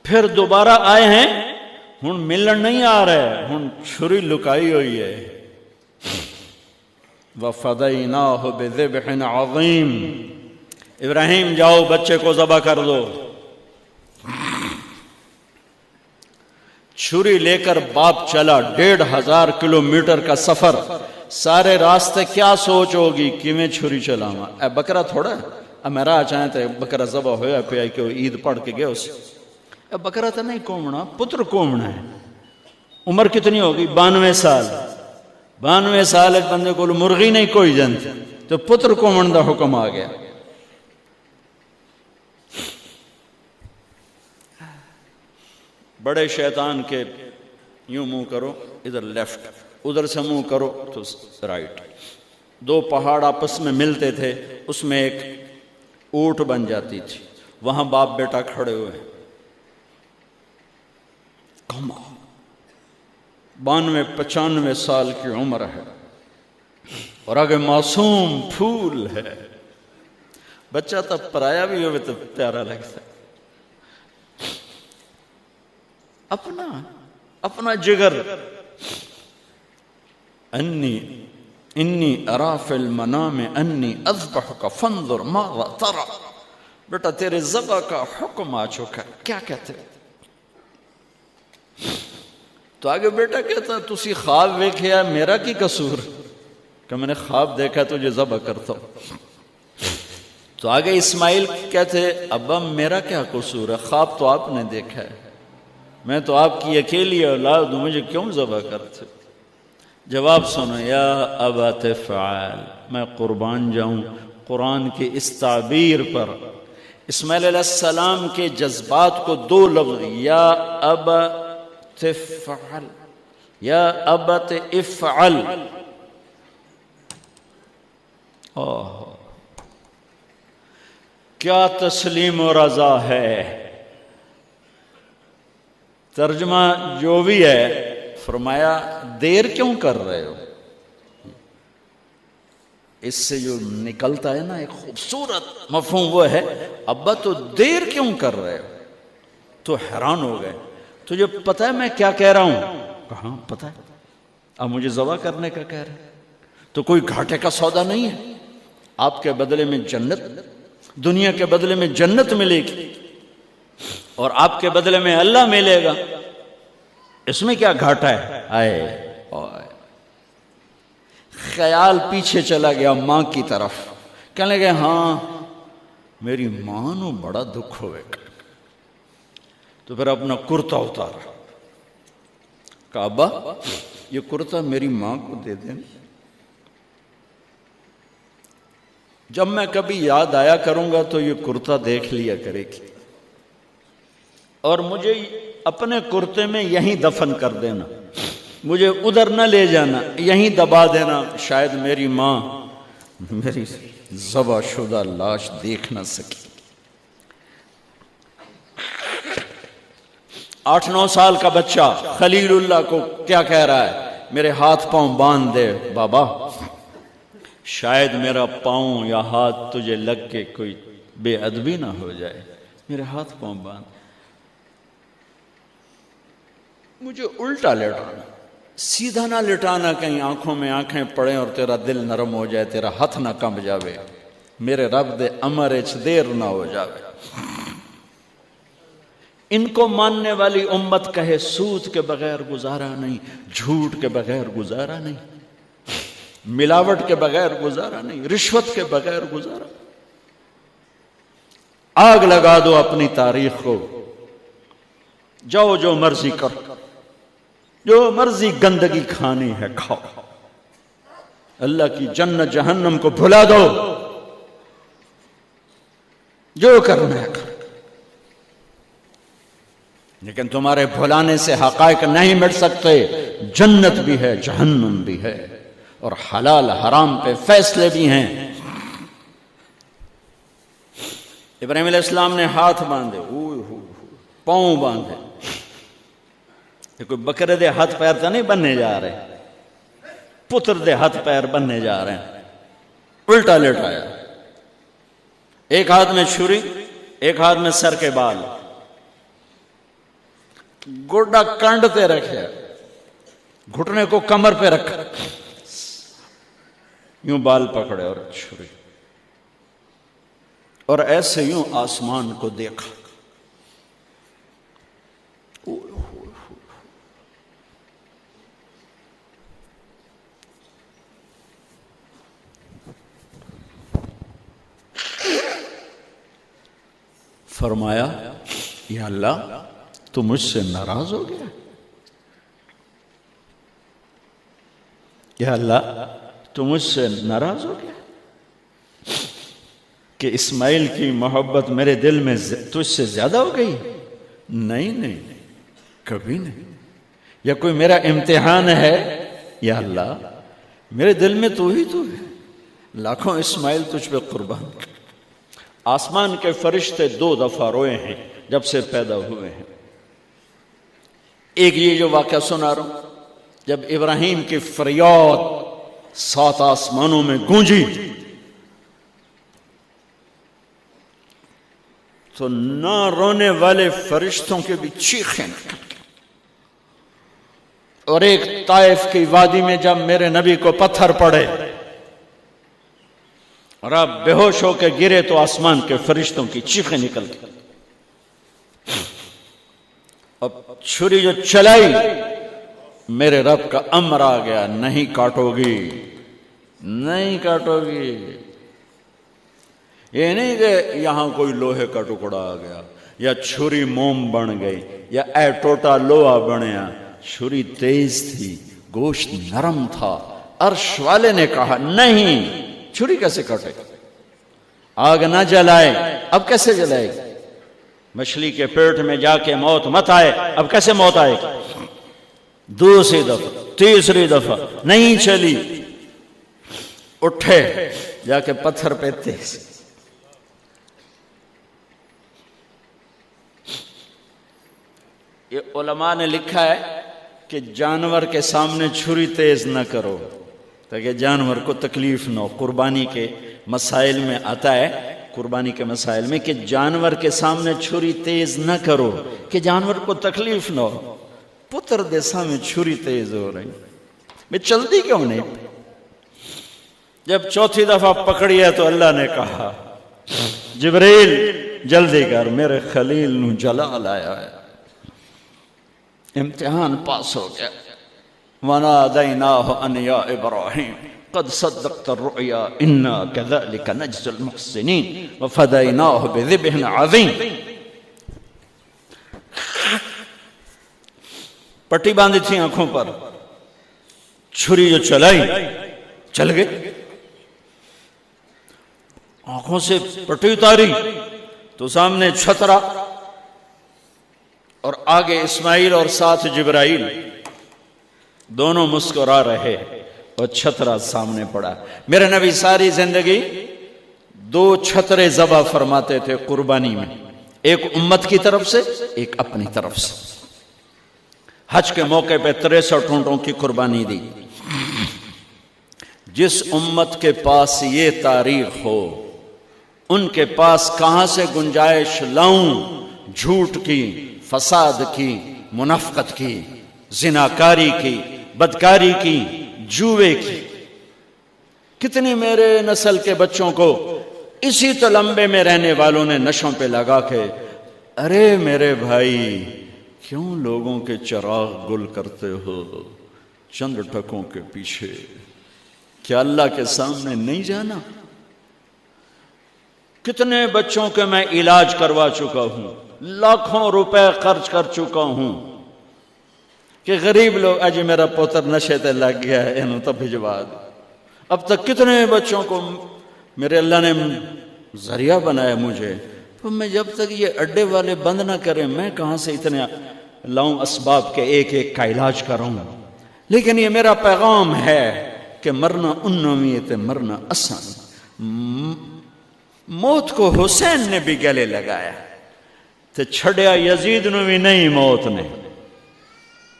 پھر دوبارہ آئے ہیں، ہن ملن نہیں آ رہے، ہن چھری لکائی ہوئی ہے. وَفَدَيْنَاهُ بِذِبْحٍ عَظِيمٍ، ابراہیم جاؤ بچے کو ذبح کر دو. چھری لے کر باپ چلا، 1500 کلومیٹر کا سفر. سارے راستے کیا سوچ ہوگی کہ میں چھری چلاواں، اے بکرا تھوڑا ہے، میرا چاہیں تے بکرا ذبح ہویا پیا کہ عید پڑھ کے گئے اسے. اے بکرا تو نہیں کومنا، پتر کومنا ہے. عمر کتنی ہوگی؟ 92 سال. 92 سال ایک بندے کو مرغی نہیں کوئی جنت، تو پتر کومن دا حکم آ گیا. بڑے شیطان کے یوں منہ کرو ادھر لیفٹ، ادھر سے منہ کرو تو رائٹ. 2 پہاڑ آپس میں ملتے تھے، اس میں ایک اونٹ بن جاتی تھی. وہاں باپ بیٹا کھڑے ہوئے، 92-95 سال کی عمر ہے اور آگے معصوم پھول ہے. بچہ تب پرایا بھی ہوئے تو پیارا لگتا ہے. اپنا جگر. انی ارا فی المنام انی اذبحک فانظر ماذا ترى. بیٹا تیرے ذبح کا حکم آ چکا ہے، کیا کہتے ہیں؟ تو آگے بیٹا کہتا تسی خواب ویکھیا، میرا کی قصور کہ میں نے خواب دیکھا تجھے ذبح کرتا ہوں. تو آگے اسماعیل کہتے ابا میرا کیا قصور ہے، خواب تو آپ نے دیکھا ہے، میں تو آپ کی اکیلی اولاد ہوں، مجھے کیوں ذبح کرتے؟ جواب سنو، یا ابا تفعل، میں قربان جاؤں قرآن کی اس تعبیر پر. اسماعیل علیہ السلام کے جذبات کو 2 لفظ، یا ابا تفعل، یا ابت افعل. کیا تسلیم و رضا ہے. ترجمہ جو بھی ہے، فرمایا دیر کیوں کر رہے ہو. اس سے جو نکلتا ہے نا ایک خوبصورت مفہوم، وہ ہے ابا تو دیر کیوں کر رہے ہو. تو حیران ہو گئے، تجھے پتہ ہے میں کیا کہہ رہا ہوں؟ کہاں پتہ ہے، اب مجھے ذبح کرنے کا کہہ رہے ہیں. تو کوئی گھاٹے کا سودا نہیں ہے. آپ کے بدلے میں جنت، دنیا کے بدلے میں جنت ملے گی اور آپ کے بدلے میں اللہ ملے گا. اس میں کیا گھاٹا ہے؟ آئے خیال پیچھے چلا گیا ماں کی طرف. کہنے لگے ہاں میری ماں نو بڑا دکھ ہوئے گا. تو پھر اپنا کرتا اتارا، کہا ابا یہ کرتا میری ماں کو دے دیں، جب میں کبھی یاد آیا کروں گا تو یہ کرتا دیکھ لیا کرے گی، اور مجھے اپنے کرتے میں یہیں دفن کر دینا، مجھے ادھر نہ لے جانا، یہیں دبا دینا، شاید میری ماں میری ذبح شدہ لاش دیکھ نہ سکی. 8-9 سال کا بچہ خلیل اللہ کو کیا کہہ رہا ہے؟ میرے ہاتھ پاؤں باندھ دے بابا، شاید میرا پاؤں یا ہاتھ تجھے لگ کے کوئی بے ادبی نہ ہو جائے، میرے ہاتھ پاؤں باندھ. مجھے الٹا لٹانا، سیدھا نہ لٹانا، کہیں آنکھوں میں آنکھیں پڑیں اور تیرا دل نرم ہو جائے، تیرا ہاتھ نہ کمب جاوے، میرے رب دے امر اچ دیر نہ ہو جاوے. ان کو ماننے والی امت کہے سود کے بغیر گزارا نہیں، جھوٹ کے بغیر گزارا نہیں، ملاوٹ کے بغیر گزارا نہیں، رشوت کے بغیر گزارا. آگ لگا دو اپنی تاریخ کو، جاؤ جو مرضی کرو، جو مرضی گندگی کھانی ہے کھاؤ، اللہ کی جنت جہنم کو بھلا دو، جو کرنا ہے کرو. لیکن تمہارے بھلانے سے حقائق نہیں مٹ سکتے. جنت بھی ہے، جہنم بھی ہے، اور حلال حرام پہ فیصلے بھی ہیں. ابراہیم علیہ السلام نے ہاتھ باندھے، پاؤں باندھے. یہ کوئی بکرے دے ہاتھ پیر تو نہیں بننے جا رہے، پتر دے ہاتھ پیر بننے جا رہے ہیں. الٹا لٹایا، ایک ہاتھ میں چھری، ایک ہاتھ میں سر کے بال. گوڈا کانڈتے رکھے، گھٹنے کو کمر پہ رکھا، یوں بال پکڑے اور چھری، اور ایسے یوں آسمان کو دیکھا. فرمایا یا اللہ تو مجھ سے ناراض ہو گیا؟ یا اللہ تو مجھ سے ناراض ہو گیا کہ اسماعیل کی محبت میرے دل میں تجھ سے زیادہ ہو گئی؟ نہیں، کبھی نہیں. یا کوئی میرا امتحان ہے؟ یا اللہ میرے دل میں تو ہی تو ہے، لاکھوں اسماعیل تجھ پہ قربان. آسمان کے فرشتے 2 دفعہ روئے ہیں جب سے پیدا ہوئے ہیں. ایک یہ جو واقعہ سنا رہا ہوں، جب ابراہیم کی فریاد 7 آسمانوں میں گونجی تو نہ رونے والے فرشتوں کے بھی چیخیں نکل گئی. اور ایک طائف کی وادی میں جب میرے نبی کو پتھر پڑے اور آپ بے ہوش ہو کے گرے تو آسمان کے فرشتوں کی چیخیں نکل گئی. اب چھری جو چلائی، میرے رب کا امر آ گیا، نہیں کاٹو گی، نہیں کاٹو گی. یہ نہیں کہ یہاں کوئی لوہے کا ٹکڑا آ گیا یا چھری موم بن گئی یا اے ٹوٹا لوہا بنیا. چھری تیز تھی، گوشت نرم تھا. عرش والے نے کہا نہیں، چھری کیسے کٹے؟ آگ نہ جلائے، اب کیسے جلائے گی؟ مچھلی کے پیٹ میں جا کے موت مت آئے، اب کیسے موت آئے گی؟ دوسری دفعہ، تیسری دفعہ نہیں چلی. اٹھے جا کے پتھر پہ تیز. یہ علماء نے لکھا ہے کہ جانور کے سامنے چھری تیز نہ کرو تاکہ جانور کو تکلیف نہ ہو. قربانی کے مسائل میں آتا ہے، قربانی کے مسائل میں، کہ جانور کے سامنے چھری تیز نہ کرو کہ جانور کو تکلیف نہ ہو. پتر دے سامنے چھری تیز ہو رہی، میں چلتی کیوں نہیں؟ جب چوتھی دفعہ پکڑی ہے تو اللہ نے کہا جبریل جلدی کر، میرے خلیل نو جلال آیا ہے. امتحان پاس ہو گیا. وَنَادَيْنَاهُ أَنْ يَا إِبْرَاهِيمُ قَدْ صَدَّقْتَ الرُّؤْيَا إِنَّا كَذَلِكَ نَجْزِي الْمُحْسِنِينَ وَفَدَيْنَاهُ بِذِبْحٍ عَظِيمٍ. پٹی باندھی تھی آنکھوں پر، چھری جو چلائی چل گئے. آنکھوں سے پٹی اتاری تو سامنے چھترا اور آگے اسماعیل اور ساتھ جبرائیل، دونوں مسکرا رہے اور چھترا سامنے پڑا. میرے نبی ساری زندگی 2 چھترے ذبح فرماتے تھے قربانی میں، ایک امت کی طرف سے، ایک اپنی طرف سے. حج کے موقع پہ 63 اونٹوں کی قربانی دی. جس امت کے پاس یہ تاریخ ہو، ان کے پاس کہاں سے گنجائش لاؤں جھوٹ کی، فساد کی، منافقت کی، زناکاری کی، بدکاری کی، جوے کی. کتنی میرے نسل کے بچوں کو اسی تلمبے میں رہنے والوں نے نشوں پہ لگا کے، ارے میرے بھائی کیوں لوگوں کے چراغ گل کرتے ہو چند ٹکوں کے پیچھے؟ کیا اللہ کے سامنے نہیں جانا؟ کتنے بچوں کے میں علاج کروا چکا ہوں، لاکھوں روپے خرچ کر چکا ہوں کہ غریب لوگ اجی میرا پوتر نشے تے لگ گیا ہے انہوں تو بھجوا دے. اب تک کتنے بچوں کو میرے اللہ نے ذریعہ بنایا مجھے، تو میں جب تک یہ اڈے والے بند نہ کریں میں کہاں سے اتنے لاؤں اسباب کے ایک ایک کا علاج کروں. لیکن یہ میرا پیغام ہے کہ مرنا انویت مرنا آسان. موت کو حسین نے بھی گلے لگایا تو چھڑیا یزید نو بھی نہیں موت نے.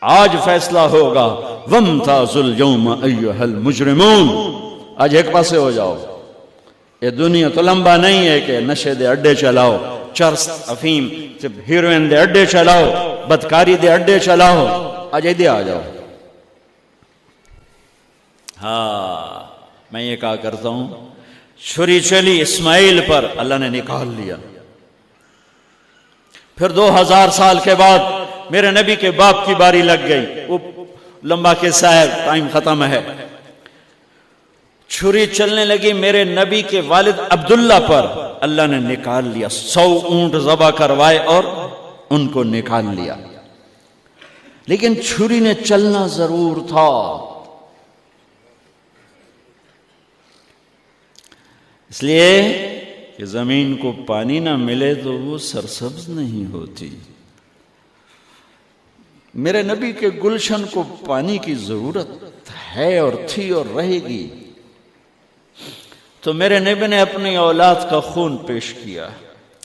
آج فیصلہ ہوگا وَامْتَازُوا الْيَوْمَ أَيُّهَا الْمُجْرِمُونَ. آج ایک پاسے ہو جاؤ. یہ دنیا تو لمبا نہیں ہے کہ نشے دے اڈے چلاؤ، چرس افیم ہیروئن دے اڈے چلاؤ، بدکاری دے اڈے چلاؤ، آج دے آ جاؤ۔ ہاں میں یہ کہا کرتا ہوں، چھری چلی اسماعیل پر، اللہ نے نکال لیا۔ پھر 2000 سال کے بعد میرے نبی کے باپ کی باری لگ گئی، وہ لمبا قصہ ہے، ٹائم ختم ہے۔ چھری چلنے لگی میرے نبی کے والد عبداللہ پر، اللہ نے نکال لیا۔ 100 اونٹ ذبح کروائے اور ان کو نکال لیا، لیکن چھری نے چلنا ضرور تھا۔ اس لیے کہ زمین کو پانی نہ ملے تو وہ سرسبز نہیں ہوتی۔ میرے نبی کے گلشن کو پانی کی ضرورت ہے اور تھی اور رہے گی، تو میرے نبی نے اپنی اولاد کا خون پیش کیا،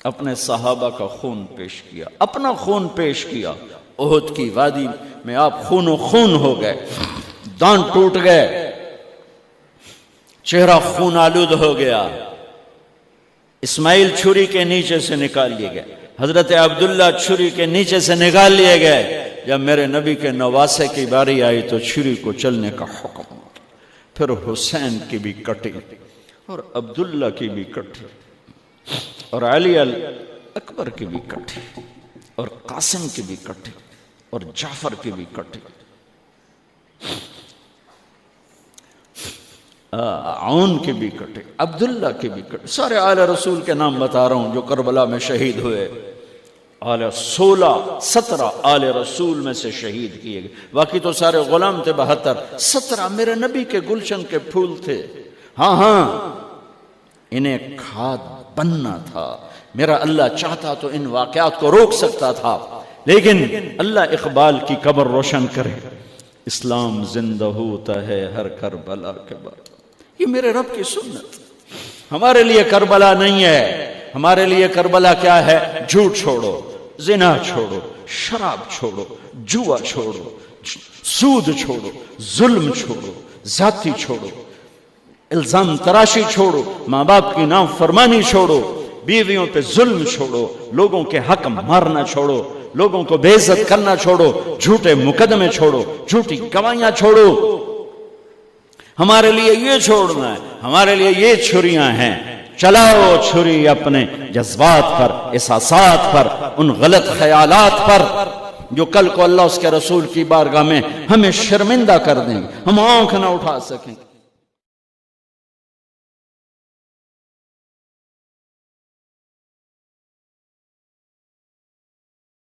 اپنے صحابہ کا خون پیش کیا، اپنا خون پیش کیا۔ احد کی وادی میں آپ خون و خون ہو گئے، دانت ٹوٹ گئے، چہرہ خون آلود ہو گیا۔ اسماعیل چھری کے نیچے سے نکال لیے گئے، حضرت عبداللہ چھری کے نیچے سے نکال لیے گئے۔ جب میرے نبی کے نواسے کی باری آئی تو چھری کو چلنے کا حکم، پھر حسین کی بھی کٹی اور عبداللہ کی بھی کٹی اور علی اکبر کی بھی کٹی اور قاسم کی بھی کٹی اور جعفر کی بھی کٹی، عون کی بھی کٹی، عبداللہ کی بھی کٹی۔ سارے آل رسول کے نام بتا رہا ہوں جو کربلا میں شہید ہوئے۔ 17 آل رسول میں سے شہید کیے گئے، باقی تو سارے غلام تھے 72۔ 17 میرے نبی کے گلشن کے پھول تھے۔ ہاں انہیں کھاد بننا تھا۔ میرا اللہ چاہتا تو ان واقعات کو روک سکتا تھا، لیکن اللہ اقبال کی قبر روشن کرے، اسلام زندہ ہوتا ہے ہر کربلا کے بعد۔ یہ میرے رب کی سنت۔ ہمارے لیے کربلا نہیں ہے، ہمارے لیے کربلا کیا ہے؟ جھوٹ چھوڑو، زنا چھوڑو، شراب چھوڑو، جوا چھوڑو، سود چھوڑو، ظلم چھوڑو، ذاتی چھوڑو، الزام تراشی چھوڑو، ماں باپ کی نافرمانی چھوڑو، بیویوں پہ ظلم چھوڑو، لوگوں کے حق مارنا چھوڑو، لوگوں کو بے عزت کرنا چھوڑو، جھوٹے مقدمے چھوڑو، جھوٹی گواہیاں چھوڑو۔ ہمارے لیے یہ چھوڑنا ہے، ہمارے لیے یہ چھریاں ہیں۔ چلاؤ چھری اپنے جذبات پر، احساسات پر، ان غلط خیالات پر جو کل کو اللہ اس کے رسول کی بارگاہ میں ہمیں شرمندہ کر دیں گے، ہم آنکھ نہ اٹھا سکیں۔